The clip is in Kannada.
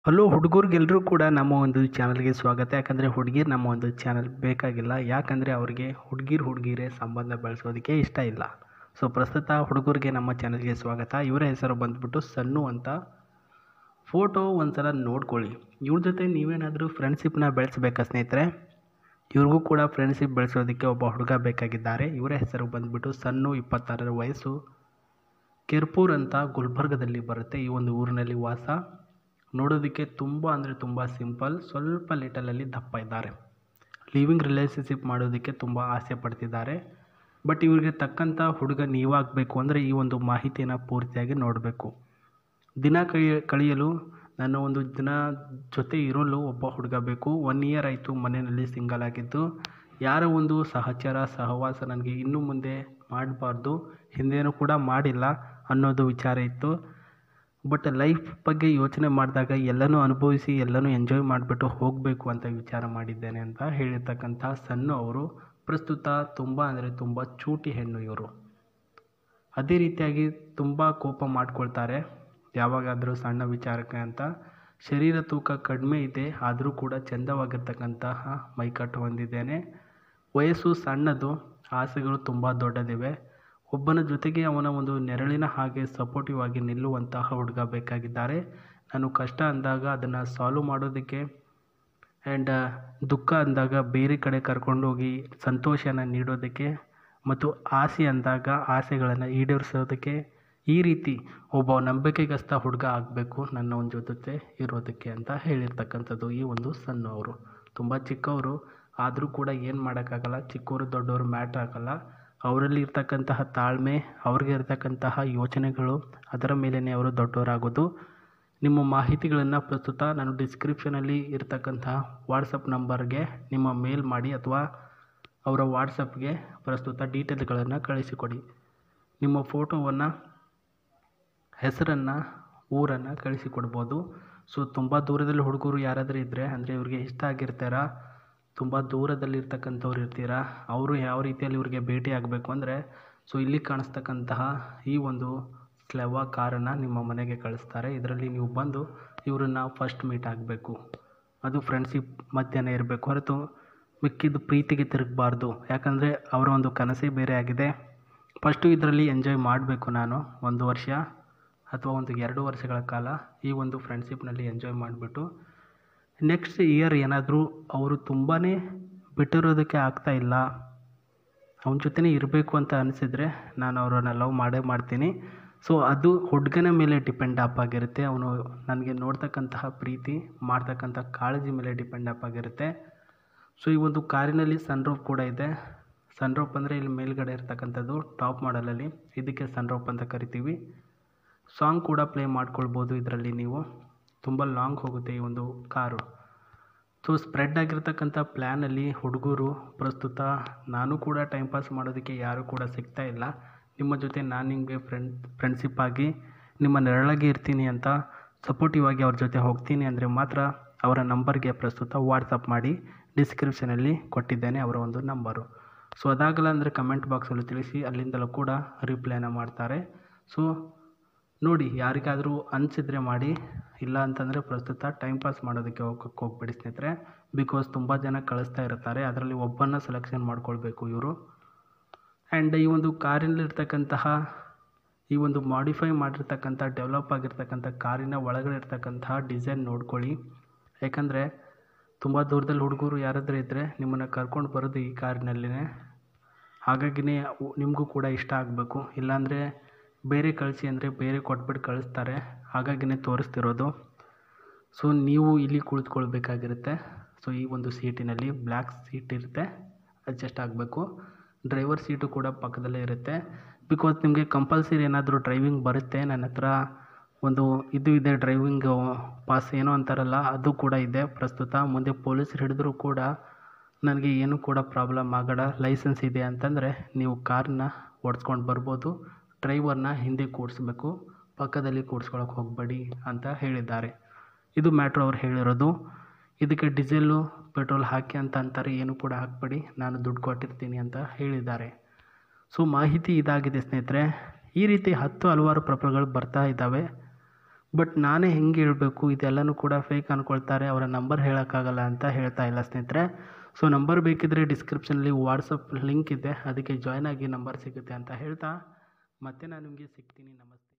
ಹಲೋ ಹುಡುಗರಿಗೆಲ್ಲರೂ ಕೂಡ ನಮ್ಮ ಒಂದು ಚಾನಲ್ಗೆ ಸ್ವಾಗತ. ಯಾಕಂದರೆ ಹುಡುಗಿರು ನಮ್ಮ ಒಂದು ಚಾನಲ್ ಬೇಕಾಗಿಲ್ಲ. ಯಾಕಂದರೆ ಅವ್ರಿಗೆ ಹುಡುಗಿರೇ ಸಂಬಂಧ ಬೆಳೆಸೋದಕ್ಕೆ ಇಷ್ಟ ಇಲ್ಲ. ಸೊ ಪ್ರಸ್ತುತ ಹುಡುಗರಿಗೆ ನಮ್ಮ ಚಾನಲ್ಗೆ ಸ್ವಾಗತ. ಇವರ ಹೆಸರು ಬಂದ್ಬಿಟ್ಟು ಸನ್ನು ಅಂತ. ಫೋಟೋ ಒಂದ್ಸಲ ನೋಡ್ಕೊಳ್ಳಿ. ಇವ್ರ ಜೊತೆ ನೀವೇನಾದರೂ ಫ್ರೆಂಡ್ಶಿಪ್ನ ಬೆಳೆಸಬೇಕಾ ಸ್ನೇಹಿತರೆ? ಇವ್ರಿಗೂ ಕೂಡ ಫ್ರೆಂಡ್ಶಿಪ್ ಬೆಳೆಸೋದಕ್ಕೆ ಒಬ್ಬ ಹುಡುಗ ಬೇಕಾಗಿದ್ದಾರೆ. ಇವರ ಹೆಸರು ಬಂದ್ಬಿಟ್ಟು ಸನ್ನು, 26 ವಯಸ್ಸು, ಕೆರ್ಪೂರ್ ಅಂತ ಗುಲ್ಬರ್ಗದಲ್ಲಿ ಬರುತ್ತೆ. ಈ ಒಂದು ಊರಿನಲ್ಲಿ ವಾಸ. ನೋಡೋದಕ್ಕೆ ತುಂಬ ಅಂದರೆ ತುಂಬ ಸಿಂಪಲ್, ಸ್ವಲ್ಪ ಲಿಟಲಲ್ಲಿ ದಪ್ಪ ಇದ್ದಾರೆ. ಲಿವಿಂಗ್ ರಿಲೇಷನ್ಶಿಪ್ ಮಾಡೋದಕ್ಕೆ ತುಂಬ ಆಸೆ ಪಡ್ತಿದ್ದಾರೆ. ಬಟ್ ಇವರಿಗೆ ತಕ್ಕಂಥ ಹುಡುಗ ನೀವಾಗಬೇಕು ಅಂದರೆ ಈ ಒಂದು ಮಾಹಿತಿಯನ್ನು ಪೂರ್ತಿಯಾಗಿ ನೋಡಬೇಕು. ದಿನ ಕಳೆಯಲು ನನ್ನ ಒಂದು ದಿನ ಜೊತೆ ಇರಲು ಒಬ್ಬ ಹುಡುಗ ಬೇಕು. 1 ಇಯರ್ ಆಯಿತು ಮನೆಯಲ್ಲಿ ಸಿಂಗಲ್ ಆಗಿದ್ದು. ಯಾರ ಒಂದು ಸಹವಾಸ ನನಗೆ ಇನ್ನು ಮುಂದೆ ಮಾಡಬಾರ್ದು, ಹಿಂದೇನೂ ಕೂಡ ಮಾಡಿಲ್ಲ ಅನ್ನೋದು ವಿಚಾರ ಇತ್ತು. ಬಟ್ ಲೈಫ್ ಬಗ್ಗೆ ಯೋಚನೆ ಮಾಡಿದಾಗ ಎಲ್ಲನೂ ಅನುಭವಿಸಿ ಎಲ್ಲನೂ ಎಂಜಾಯ್ ಮಾಡಿಬಿಟ್ಟು ಹೋಗಬೇಕು ಅಂತ ವಿಚಾರ ಮಾಡಿದ್ದೇನೆ ಅಂತ ಹೇಳಿರ್ತಕ್ಕಂಥ ಸನ್ನು ಅವರು ಪ್ರಸ್ತುತ ತುಂಬ ಅಂದರೆ ತುಂಬ ಚೂಟಿ ಹೆಣ್ಣು ಇವರು. ಅದೇ ರೀತಿಯಾಗಿ ತುಂಬ ಕೋಪ ಮಾಡ್ಕೊಳ್ತಾರೆ ಯಾವಾಗಾದರೂ ಸಣ್ಣ ವಿಚಾರಕ್ಕೆ ಅಂತ. ಶರೀರ ತೂಕ ಕಡಿಮೆ ಇದೆ, ಆದರೂ ಕೂಡ ಚೆಂದವಾಗಿರ್ತಕ್ಕಂತಹ ಮೈಕಟ್ಟು ಹೊಂದಿದ್ದೇನೆ. ವಯಸ್ಸು ಸಣ್ಣದು, ಆಸೆಗಳು ತುಂಬ ದೊಡ್ಡದಿವೆ. ಒಬ್ಬನ ಜೊತೆಗೆ ಅವನ ಒಂದು ನೆರಳಿನ ಹಾಗೆ ಸಪೋರ್ಟಿವ್ ಆಗಿ ನಿಲ್ಲುವಂತಹ ಹುಡುಗ ಬೇಕಾಗಿದ್ದಾರೆ. ನಾನು ಕಷ್ಟ ಅಂದಾಗ ಅದನ್ನು ಸಾಲ್ವ್ ಮಾಡೋದಕ್ಕೆ ಆ್ಯಂಡ್ ದುಃಖ ಅಂದಾಗ ಬೇರೆ ಕಡೆ ಕರ್ಕೊಂಡೋಗಿ ಸಂತೋಷನ ನೀಡೋದಕ್ಕೆ ಮತ್ತು ಆಸೆ ಅಂದಾಗ ಆಸೆಗಳನ್ನು ಈಡೇರಿಸೋದಕ್ಕೆ ಈ ರೀತಿ ಒಬ್ಬ ನಂಬಿಕೆಗಸ್ತ ಹುಡುಗ ಆಗಬೇಕು ನನ್ನ ಒಂದು ಜೊತೆ ಇರೋದಕ್ಕೆ ಅಂತ ಹೇಳಿರ್ತಕ್ಕಂಥದ್ದು ಈ ಒಂದು ಸಣ್ಣ ಅವರು. ತುಂಬ ಚಿಕ್ಕವರು ಆದರೂ ಕೂಡ ಏನು ಮಾಡೋಕ್ಕಾಗಲ್ಲ. ಚಿಕ್ಕವರು ದೊಡ್ಡವರು ಮ್ಯಾಟ್ರ್ ಆಗಲ್ಲ. ಅವರಲ್ಲಿ ಇರ್ತಕ್ಕಂತಹ ತಾಳ್ಮೆ, ಅವ್ರಿಗೆ ಇರ್ತಕ್ಕಂತಹ ಯೋಚನೆಗಳು, ಅದರ ಮೇಲೇ ಅವರು ದೊಡ್ಡವರಾಗೋದು. ನಿಮ್ಮ ಮಾಹಿತಿಗಳನ್ನು ಪ್ರಸ್ತುತ ನಾನು ಡಿಸ್ಕ್ರಿಪ್ಷನಲ್ಲಿ ಇರ್ತಕ್ಕಂತಹ ವಾಟ್ಸಪ್ ನಂಬರ್ಗೆ ನಿಮ್ಮ ಮೇಲ್ ಮಾಡಿ ಅಥವಾ ಅವರ ವಾಟ್ಸಪ್ಗೆ ಪ್ರಸ್ತುತ ಡೀಟೇಲ್ಗಳನ್ನು ಕಳಿಸಿಕೊಡಿ. ನಿಮ್ಮ ಫೋಟೋವನ್ನು, ಹೆಸರನ್ನು, ಊರನ್ನು ಕಳಿಸಿಕೊಡ್ಬೋದು. ಸೊ ತುಂಬ ದೂರದಲ್ಲಿ ಹುಡುಗರು ಯಾರಾದರೂ ಇದ್ದರೆ ಅಂದರೆ ಇವ್ರಿಗೆ ಇಷ್ಟ ಆಗಿರ್ತಾರ, ತುಂಬ ದೂರದಲ್ಲಿರ್ತಕ್ಕಂಥವ್ರು ಇರ್ತೀರಾ, ಅವರು ಯಾವ ರೀತಿಯಲ್ಲಿ ಇವ್ರಿಗೆ ಭೇಟಿ ಆಗಬೇಕು ಅಂದರೆ ಸೊ ಇಲ್ಲಿ ಕಾಣಿಸ್ತಕ್ಕಂತಹ ಈ ಒಂದು ಸ್ಲೆವಾ ಕಾರನ್ನು ನಿಮ್ಮ ಮನೆಗೆ ಕಳಿಸ್ತಾರೆ. ಇದರಲ್ಲಿ ನೀವು ಬಂದು ಇವರನ್ನು ಫಸ್ಟ್ ಮೀಟ್ ಆಗಬೇಕು. ಅದು ಫ್ರೆಂಡ್ಶಿಪ್ ಮಧ್ಯಾಹ್ನ ಇರಬೇಕು ಹೊರತು ಮಿಕ್ಕಿದ್ದು ಪ್ರೀತಿಗೆ ತಿರುಗಬಾರ್ದು. ಯಾಕಂದರೆ ಅವರ ಒಂದು ಕನಸೇ ಬೇರೆ ಆಗಿದೆ. ಫಸ್ಟು ಇದರಲ್ಲಿ ಎಂಜಾಯ್ ಮಾಡಬೇಕು. ನಾನು 1 ವರ್ಷ ಅಥವಾ ಒಂದು 2 ವರ್ಷಗಳ ಕಾಲ ಈ ಒಂದು ಫ್ರೆಂಡ್ಶಿಪ್ನಲ್ಲಿ ಎಂಜಾಯ್ ಮಾಡಿಬಿಟ್ಟು ನೆಕ್ಸ್ಟ್ ಇಯರ್ ಏನಾದರೂ ಅವರು ತುಂಬಾ ಬಿಟ್ಟಿರೋದಕ್ಕೆ ಆಗ್ತಾಯಿಲ್ಲ, ಅವನ ಜೊತೆನೇ ಇರಬೇಕು ಅಂತ ಅನಿಸಿದರೆ ನಾನು ಅವರನ್ನು ಲವ್ ಮಾಡ್ತೀನಿ. ಸೊ ಅದು ಹುಡುಗನ ಮೇಲೆ ಡಿಪೆಂಡ್ ಅಪ್ ಆಗಿರುತ್ತೆ. ಅವನು ನನಗೆ ನೋಡ್ತಕ್ಕಂತಹ ಪ್ರೀತಿ, ಮಾಡ್ತಕ್ಕಂಥ ಕಾಳಜಿ ಮೇಲೆ ಡಿಪೆಂಡ್ ಅಪ್ ಆಗಿರುತ್ತೆ. ಸೊ ಈ ಒಂದು ಕಾರಿನಲ್ಲಿ ಸನ್ರೂಫ್ ಕೂಡ ಇದೆ. ಸನ್ರೂಫ್ ಅಂದರೆ ಇಲ್ಲಿ ಮೇಲ್ಗಡೆ ಇರ್ತಕ್ಕಂಥದ್ದು ಟಾಪ್ ಮಾಡಲಲ್ಲಿ, ಇದಕ್ಕೆ ಸನ್ರೂಫ್ ಅಂತ ಕರಿತೀವಿ. ಸಾಂಗ್ ಕೂಡ ಪ್ಲೇ ಮಾಡ್ಕೊಳ್ಬೋದು ಇದರಲ್ಲಿ ನೀವು. ತುಂಬ ಲಾಂಗ್ ಹೋಗುತ್ತೆ ಈ ಒಂದು ಕಾರು. ಸೊ ಸ್ಪ್ರೆಡ್ ಆಗಿರ್ತಕ್ಕಂಥ ಪ್ಲ್ಯಾನಲ್ಲಿ ಹುಡುಗರು ಪ್ರಸ್ತುತ ನಾನು ಕೂಡ ಟೈಮ್ ಪಾಸ್ ಮಾಡೋದಕ್ಕೆ ಯಾರೂ ಕೂಡ ಸಿಗ್ತಾ ಇಲ್ಲ. ನಿಮ್ಮ ಜೊತೆ ನಾನು ನಿಮಗೆ ಫ್ರೆಂಡ್ಶಿಪ್ ಆಗಿ ನಿಮ್ಮ ನೆರಳಾಗಿ ಇರ್ತೀನಿ ಅಂತ ಸಪೋರ್ಟಿವ್ ಆಗಿ ಅವ್ರ ಜೊತೆ ಹೋಗ್ತೀನಿ ಅಂದರೆ ಮಾತ್ರ ಅವರ ನಂಬರ್ಗೆ ಪ್ರಸ್ತುತ ವಾಟ್ಸಪ್ ಮಾಡಿ. ಡಿಸ್ಕ್ರಿಪ್ಷನಲ್ಲಿ ಕೊಟ್ಟಿದ್ದೇನೆ ಅವರ ಒಂದು ನಂಬರು. ಸೊ ಅದಾಗಲ್ಲ ಅಂದರೆ ಕಮೆಂಟ್ ಬಾಕ್ಸಲ್ಲಿ ತಿಳಿಸಿ, ಅಲ್ಲಿಂದಲೂ ಕೂಡ ರಿಪ್ಲೈನ ಮಾಡ್ತಾರೆ. ಸೊ ನೋಡಿ, ಯಾರಿಗಾದರೂ ಅನಿಸಿದ್ರೆ ಮಾಡಿ, ಇಲ್ಲ ಅಂತಂದರೆ ಪ್ರಸ್ತುತ ಟೈಮ್ ಪಾಸ್ ಮಾಡೋದಕ್ಕೆ ಹೋಗ್ಬೇಡಿ ಸ್ನೇಹಿತರೆ. ಬಿಕಾಸ್ ತುಂಬ ಜನ ಕಳಿಸ್ತಾ ಇರ್ತಾರೆ, ಅದರಲ್ಲಿ ಒಬ್ಬನ ಸೆಲೆಕ್ಷನ್ ಮಾಡ್ಕೊಳ್ಬೇಕು ಇವರು. ಆ್ಯಂಡ್ ಈ ಒಂದು ಕಾರಿನಲ್ಲಿರ್ತಕ್ಕಂತಹ ಈ ಒಂದು ಮಾಡಿಫೈ ಮಾಡಿರ್ತಕ್ಕಂಥ ಡೆವಲಪ್ ಆಗಿರ್ತಕ್ಕಂಥ ಕಾರಿನ ಒಳಗಡೆ ಇರ್ತಕ್ಕಂತಹ ಡಿಸೈನ್ ನೋಡ್ಕೊಳ್ಳಿ. ಯಾಕಂದರೆ ತುಂಬ ದೂರದಲ್ಲಿ ಹುಡುಗರು ಯಾರಾದರೂ ಇದ್ದರೆ ನಿಮ್ಮನ್ನು ಕರ್ಕೊಂಡು ಬರೋದು ಈ ಕಾರಿನಲ್ಲಿನೇ. ಹಾಗಾಗಿನೇ ನಿಮಗೂ ಕೂಡ ಇಷ್ಟ ಆಗಬೇಕು. ಇಲ್ಲಾಂದರೆ ಬೇರೆ ಕಳಿಸಿ ಅಂದರೆ ಬೇರೆ ಕೊಟ್ಬಿಟ್ಟು ಕಳಿಸ್ತಾರೆ. ಹಾಗಾಗಿನೇ ತೋರಿಸ್ತಿರೋದು. ಸೊ ನೀವು ಇಲ್ಲಿ ಕುಳಿತುಕೊಳ್ಬೇಕಾಗಿರುತ್ತೆ. ಸೊ ಈ ಒಂದು ಸೀಟಿನಲ್ಲಿ ಬ್ಲ್ಯಾಕ್ ಸೀಟ್ ಇರುತ್ತೆ, ಅಡ್ಜಸ್ಟ್ ಆಗಬೇಕು. ಡ್ರೈವರ್ ಸೀಟು ಕೂಡ ಪಕ್ಕದಲ್ಲೇ ಇರುತ್ತೆ. ಬಿಕಾಸ್ ನಿಮಗೆ ಕಂಪಲ್ಸರಿ ಏನಾದರೂ ಡ್ರೈವಿಂಗ್ ಬರುತ್ತೆ. ನನ್ನ ಹತ್ರ ಒಂದು ಇದು ಇದೆ, ಡ್ರೈವಿಂಗ್ ಪಾಸ್ ಏನೋ ಅಂತಾರಲ್ಲ, ಅದು ಕೂಡ ಇದೆ ಪ್ರಸ್ತುತ. ಮುಂದೆ ಪೊಲೀಸರು ಹಿಡಿದ್ರೂ ಕೂಡ ನನಗೆ ಏನೂ ಕೂಡ ಪ್ರಾಬ್ಲಮ್ ಆಗಲ್ಲ. ಲೈಸೆನ್ಸ್ ಇದೆ ಅಂತಂದರೆ ನೀವು ಕಾರನ್ನ ಓಡಿಸ್ಕೊಂಡು ಬರ್ಬೋದು. ಡ್ರೈವರ್ನ ಹಿಂದೆ ಕೂಡಿಸ್ಬೇಕು, ಪಕ್ಕದಲ್ಲಿ ಕೂಡಿಸ್ಕೊಳಕ್ಕೆ ಹೋಗಬೇಡಿ ಅಂತ ಹೇಳಿದ್ದಾರೆ. ಇದು ಮ್ಯಾಟ್ರ್ ಅವ್ರು ಹೇಳಿರೋದು. ಇದಕ್ಕೆ ಡೀಸೆಲ್ಲು ಪೆಟ್ರೋಲ್ ಹಾಕಿ ಅಂತ ಅಂತಾರೆ, ಏನು ಕೂಡ ಹಾಕಬೇಡಿ, ನಾನು ದುಡ್ಡು ಕೊಟ್ಟಿರ್ತೀನಿ ಅಂತ ಹೇಳಿದ್ದಾರೆ. ಸೊ ಮಾಹಿತಿ ಇದಾಗಿದೆ ಸ್ನೇಹಿತರೆ. ಈ ರೀತಿ ಹಲವಾರು ಪ್ರಕರಣಗಳು ಬರ್ತಾ ಇದ್ದಾವೆ. ಬಟ್ ನಾನೇ ಹೆಂಗೆ ಹೇಳಬೇಕು, ಇದೆಲ್ಲನೂ ಕೂಡ ಫೇಕ್ ಅಂದ್ಕೊಳ್ತಾರೆ, ಅವರ ನಂಬರ್ ಹೇಳೋಕ್ಕಾಗಲ್ಲ ಅಂತ ಹೇಳ್ತಾ ಇಲ್ಲ ಸ್ನೇಹಿತರೆ. ಸೊ ನಂಬರ್ ಬೇಕಿದ್ದರೆ ಡಿಸ್ಕ್ರಿಪ್ಷನಲ್ಲಿ ವಾಟ್ಸಪ್ ಲಿಂಕ್ ಇದೆ, ಅದಕ್ಕೆ ಜಾಯ್ನ್ ಆಗಿ ನಂಬರ್ ಸಿಗುತ್ತೆ ಅಂತ ಹೇಳ್ತಾ ಮತ್ತೆ ನಾನು ನಿಮಗೆ ಸಿಗ್ತೀನಿ. ನಮಸ್ತೆ.